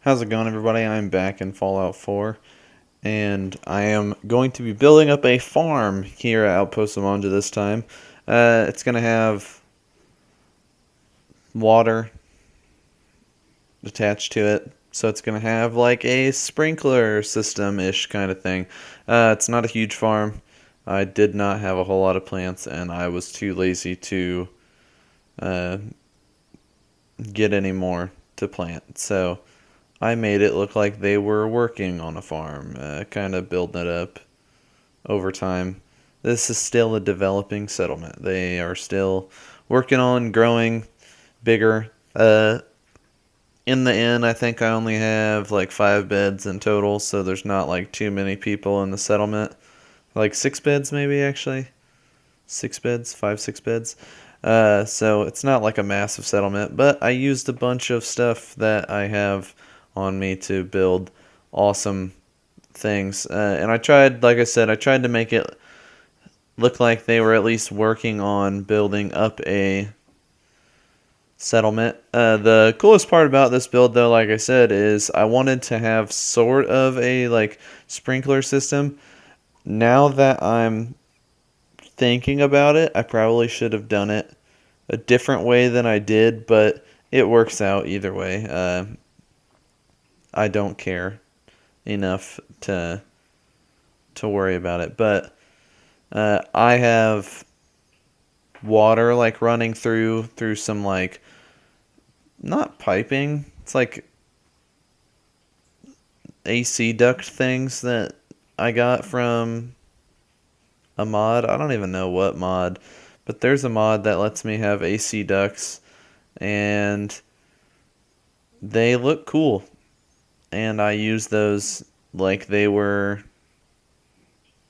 How's it going, everybody? I'm back in Fallout 4, and I am going to be building up a farm here at Outpost Zimonja this time. It's going to have water attached to it, so it's going to have like a sprinkler system-ish kind of thing. It's not a huge farm. I did not have a whole lot of plants, and I was too lazy to uh, get any more to plant, so I made it look like they were working on a farm, kind of building it up over time. This is still a developing settlement. They are still working on growing bigger. In the end, I think I only have like 5 beds in total, so there's not like too many people in the settlement. Like 6 beds, maybe actually. 6 beds, 5, 6 beds. So it's not like a massive settlement, but I used a bunch of stuff that I have on me to build awesome things. And I tried, like I said, I tried to make it look like they were at least working on building up a settlement. The coolest part about this build, though, like I said, is I wanted to have sort of a like sprinkler system. Now that I'm thinking about it, I probably should have done it a different way than I did, but it works out either way. I don't care enough to worry about it, but I have water like running through some like not piping. It's like AC duct things that I got from a mod. I don't even know what mod, but there's a mod that lets me have AC ducts, and they look cool. And I use those like they were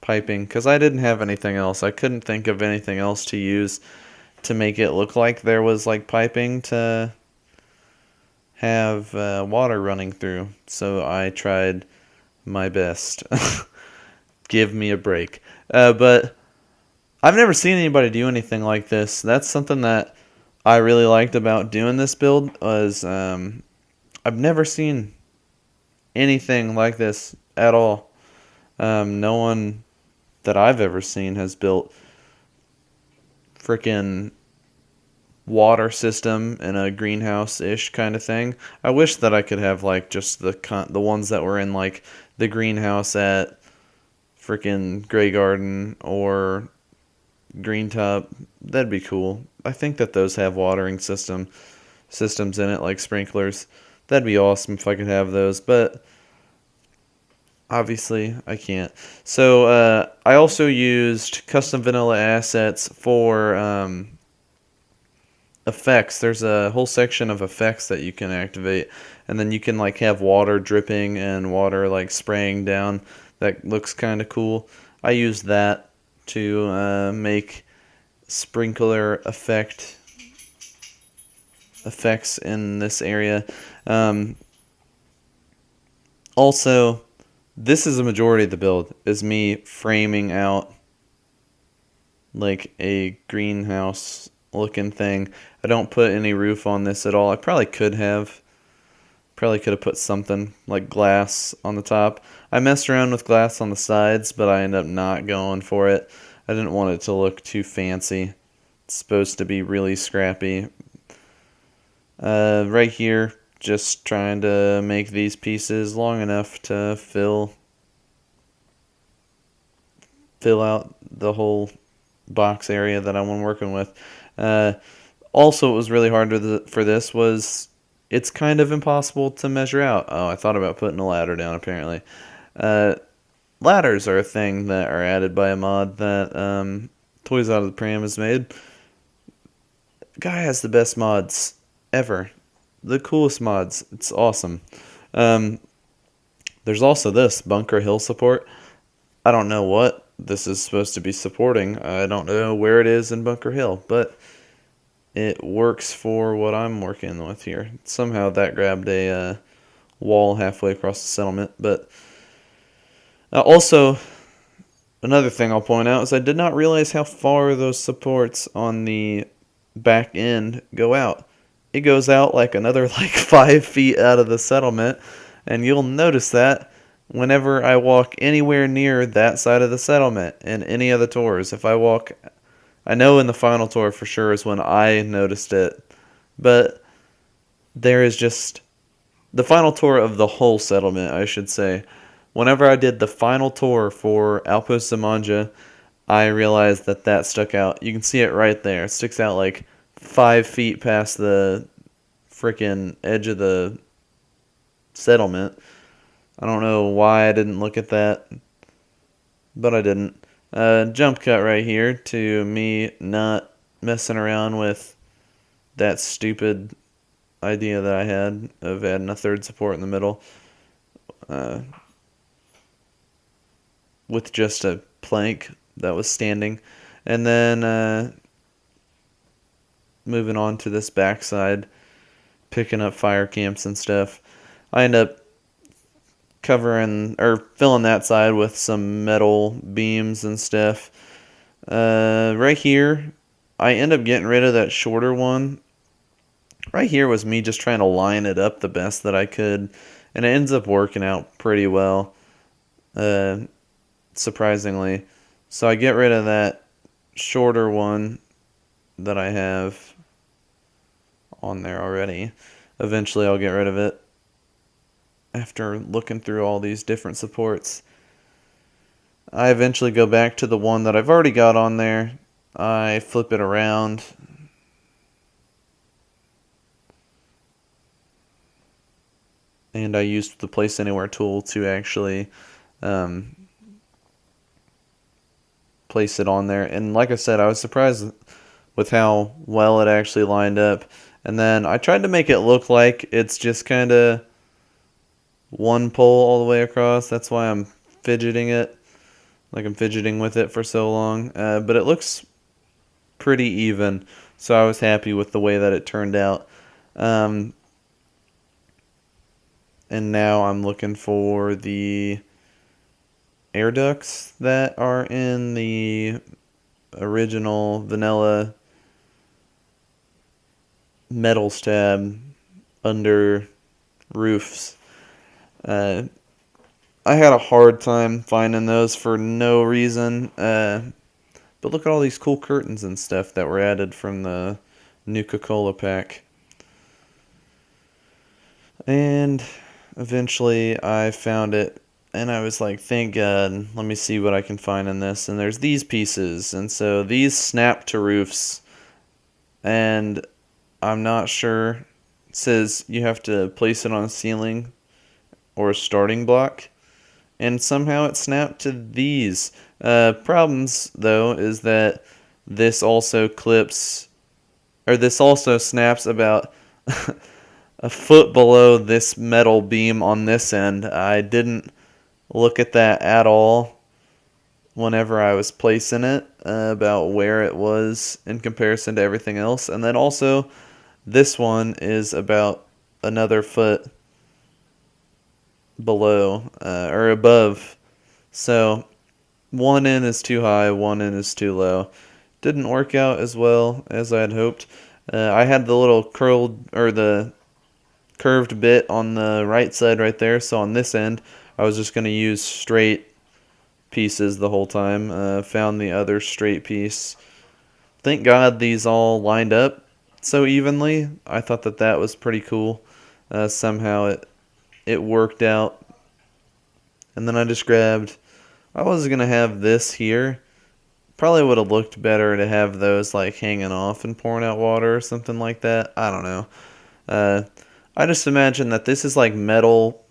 piping because I didn't have anything else. I couldn't think of anything else to use to make it look like there was like piping to have water running through. So I tried my best. Give me a break. But I've never seen anybody do anything like this. That's something that I really liked about doing this build was I've never seen anything like this at all. No one that I've ever seen has built freaking water system in a greenhouse-ish kind of thing. I wish that I could have like just the ones that were in like the greenhouse at freaking Grey Garden or Green Top. That'd be cool. I think that those have watering systems in it like sprinklers. That'd be awesome if I could have those, but obviously I can't. So I also used custom vanilla assets for effects. There's a whole section of effects that you can activate, and then you can like have water dripping and water like spraying down. That looks kind of cool. I used that to make sprinkler effects in this area. Also, this is a majority of the build, is me framing out like a greenhouse looking thing. I don't put any roof on this at all. I probably could have. Probably could have put something like glass on the top. I messed around with glass on the sides, but I ended up not going for it. I didn't want it to look too fancy. It's supposed to be really scrappy. Right here, just trying to make these pieces long enough to fill out the whole box area that I'm working with. Also, what was really hard for this was it's kind of impossible to measure out. Oh, I thought about putting a ladder down, apparently. Ladders are a thing that are added by a mod that Toys Out of the Pram has made. Guy has the best mods ever. The coolest mods. It's awesome. There's also this, Bunker Hill support. I don't know what this is supposed to be supporting. I don't know where it is in Bunker Hill, but it works for what I'm working with here. Somehow that grabbed a wall halfway across the settlement. But also, another thing I'll point out is I did not realize how far those supports on the back end go out. It goes out like another like 5 feet out of the settlement. And you'll notice that whenever I walk anywhere near that side of the settlement in any of the tours. If I walk, I know in the final tour for sure is when I noticed it, but there is just the final tour of the whole settlement, I should say. Whenever I did the final tour for Outpost Zimonja, I realized that that stuck out. You can see it right there. It sticks out like 5 feet past the freaking edge of the settlement. I don't know why I didn't look at that, but I didn't. Jump cut right here to me not messing around with that stupid idea that I had of adding a third support in the middle with just a plank that was standing. And then moving on to this backside, picking up fire camps and stuff. I end up covering or filling that side with some metal beams and stuff. Right here, I end up getting rid of that shorter one. Right here was me just trying to line it up the best that I could, and it ends up working out pretty well, surprisingly. So I get rid of that shorter one that I have on there already. Eventually I'll get rid of it after looking through all these different supports. I eventually go back to the one that I've already got on there. I flip it around. And I used the Place Anywhere tool to actually place it on there. And like I said, I was surprised with how well it actually lined up. And then I tried to make it look like it's just kind of one pole all the way across. That's why I'm fidgeting it. Like I'm fidgeting with it for so long. But it looks pretty even. So I was happy with the way that it turned out. And now I'm looking for the air ducts that are in the original vanilla metals tab under roofs. I had a hard time finding those for no reason. But look at all these cool curtains and stuff that were added from the Nuka-Cola pack. And eventually I found it, and I was like, thank God, let me see what I can find in this. And there's these pieces, and so these snap to roofs, and I'm not sure. It says you have to place it on a ceiling or a starting block, and somehow it snapped to these. Problems, though, is that this also snaps about a foot below this metal beam on this end. I didn't look at that at all whenever I was placing it, about where it was in comparison to everything else. And then also, this one is about another foot below, or above. So, one end is too high, one end is too low. Didn't work out as well as I had hoped. I had the little the curved bit on the right side right there, so on this end I was just going to use straight pieces the whole time. Found the other straight piece. Thank God these all lined up so evenly. I thought that was pretty cool. Somehow it worked out. And then I just grabbed, I was going to have this here. Probably would have looked better to have those like hanging off and pouring out water or something like that. I don't know. I just imagine that this is like metal,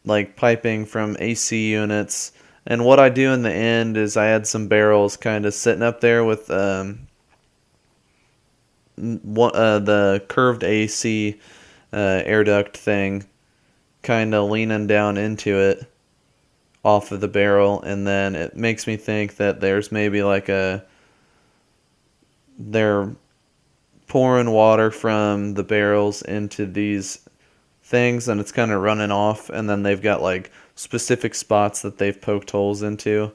like piping from AC units. And what I do in the end is I had some barrels kind of sitting up there with the curved AC air duct thing kind of leaning down into it off of the barrel. And then it makes me think that there's maybe like they're pouring water from the barrels into these things, and it's kind of running off, and then they've got like specific spots that they've poked holes into.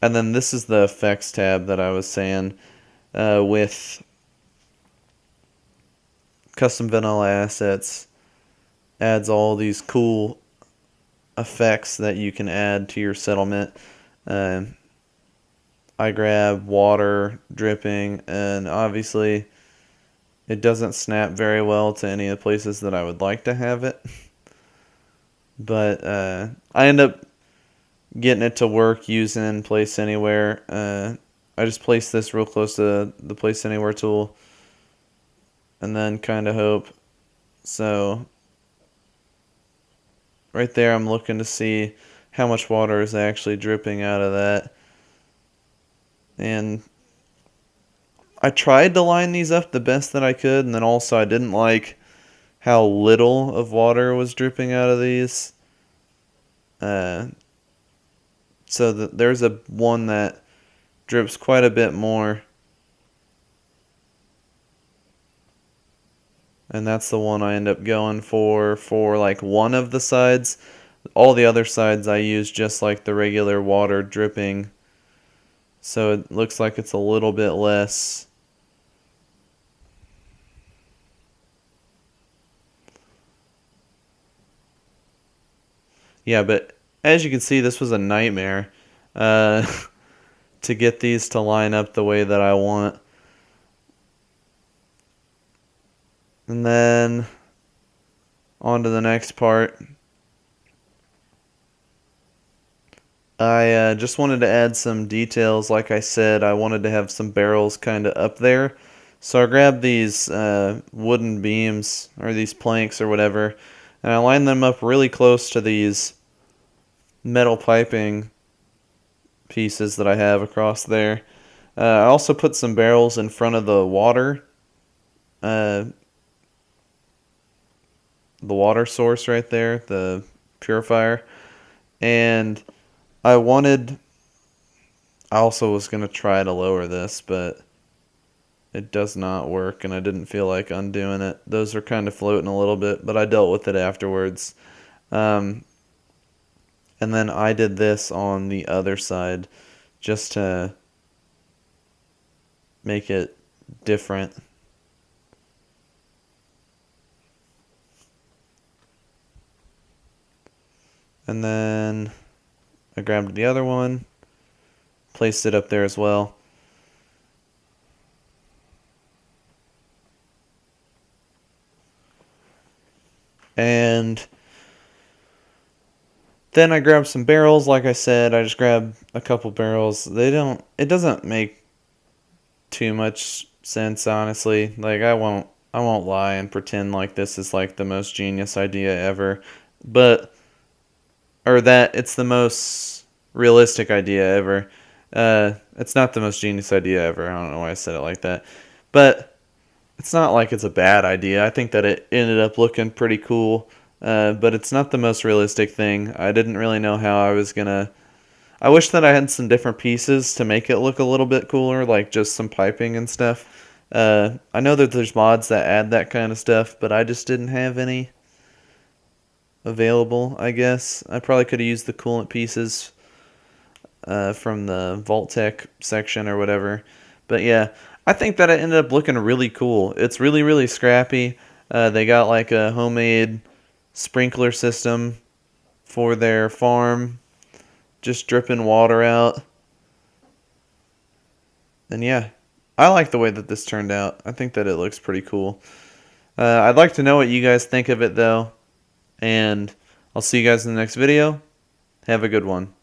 And then this is the effects tab that I was saying, with custom vanilla assets. adds all these cool effects that you can add to your settlement. I grab water dripping, and obviously it doesn't snap very well to any of the places that I would like to have it. But I end up getting it to work using Place Anywhere. I just place this real close to the Place Anywhere tool and then kind of hope. So right there I'm looking to see how much water is actually dripping out of that. And I tried to line these up the best that I could, and then also I didn't like how little of water was dripping out of these. So there's a one that drips quite a bit more. And that's the one I end up going for like one of the sides. All the other sides I use just like the regular water dripping. So it looks like it's a little bit less. Yeah, but as you can see, this was a nightmare to get these to line up the way that I want. And then on to the next part. I just wanted to add some details. Like I said, I wanted to have some barrels kind of up there. So I grabbed these wooden beams, or these planks or whatever, and I lined them up really close to these metal piping pieces that I have across there. I also put some barrels in front of the water source right there, the purifier. And I also was going to try to lower this, but it does not work, and I didn't feel like undoing it. Those are kind of floating a little bit, but I dealt with it afterwards. And then I did this on the other side just to make it different. And then I grabbed the other one, placed it up there as well. And then I grabbed some barrels. Like I said, I just grabbed a couple barrels. It doesn't make too much sense, honestly. Like I won't lie and pretend like this is like the most genius idea ever. Or that it's the most realistic idea ever. It's not the most genius idea ever. I don't know why I said it like that. But it's not like it's a bad idea. I think that it ended up looking pretty cool. But it's not the most realistic thing. I didn't really know how I was gonna. I wish that I had some different pieces to make it look a little bit cooler, like just some piping and stuff. I know that there's mods that add that kind of stuff, but I just didn't have any available, I guess. I probably could have used the coolant pieces from the Vault-Tec section or whatever. But yeah, I think that it ended up looking really cool. It's really, really scrappy. They got like a homemade sprinkler system for their farm, just dripping water out. And yeah, I like the way that this turned out. I think that it looks pretty cool. I'd like to know what you guys think of it though. And I'll see you guys in the next video. Have a good one.